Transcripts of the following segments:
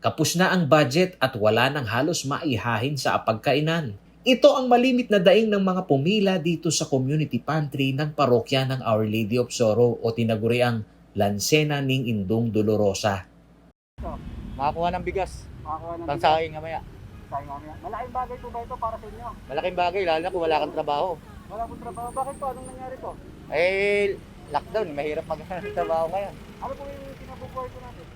Kapos na ang budget at wala nang halos maihahin sa pagkainan. Ito ang malimit na daing ng mga pumila dito sa community pantry ng parokya ng Our Lady of Sorrow o tinaguriang Lansena ning Indong Dolorosa. Makakuha ng bigas. Makakuha ng Pangsahing mamaya. Sayang mamaya. Malaking bagay po ba ito para sa inyo? Malaking bagay, lalo na kung wala kang trabaho. Wala pong trabaho. Bakit po? Anong nangyari po? Lockdown, mahirap magtrabaho ngayon. Ano po yung kinabubuhay po natin?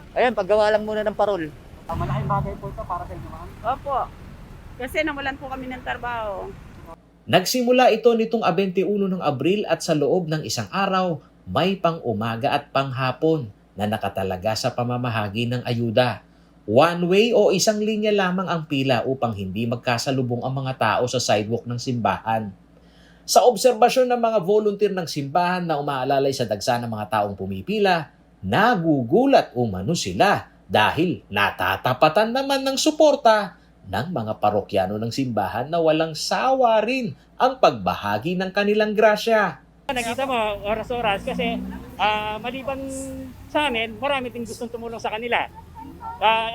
Ayan, paggawa lang muna ng parol. Malaking bagay po ito para sa inyo, ma'am. Opo. Kasi nawalan po kami ng trabaho. Nagsimula ito nitong 21 ng Abril at sa loob ng isang araw, may pang-umaga at panghapon na nakatalaga sa pamamahagi ng ayuda. One way o isang linya lamang ang pila upang hindi magkasalubong ang mga tao sa sidewalk ng simbahan. Sa obserbasyon ng mga volunteer ng simbahan na umaalalay sa dagsa ng mga taong pumipila, nagugulat umano sila dahil natatapatan naman ng suporta ng mga parokyano ng simbahan na walang sawa rin ang pagbahagi ng kanilang grasya. Nakita mo, oras-oras kasi maliban sa amin, marami din gustong tumulong sa kanila.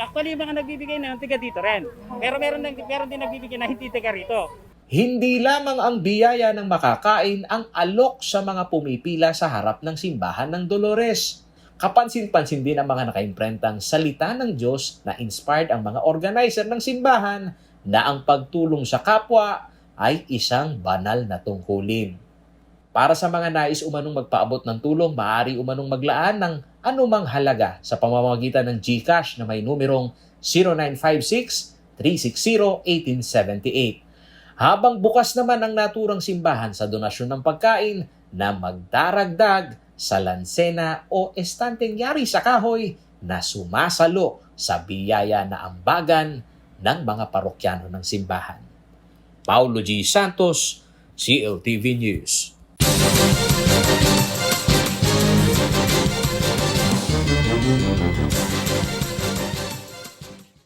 Actually, yung mga nagbibigay na tiga dito rin. Pero meron din nagbibigay na hindi tiga rito. Hindi lamang ang biyaya ng makakain ang alok sa mga pumipila sa harap ng simbahan ng Dolores. Kapansin-pansin din ang mga nakaimprentang salita ng Diyos na inspired ang mga organizer ng simbahan na ang pagtulong sa kapwa ay isang banal na tungkulin. Para sa mga nais umanong magpaabot ng tulong, maaari umanong maglaan ng anumang halaga sa pamamagitan ng GCash na may numerong 0956-360-1878. Habang bukas naman ang naturang simbahan sa donasyon ng pagkain na magdaragdag sa lansena o estanteng yari sa kahoy na sumasalo sa biyaya na ambagan ng mga parokyano ng simbahan. Paulo G. Santos, CLTV News.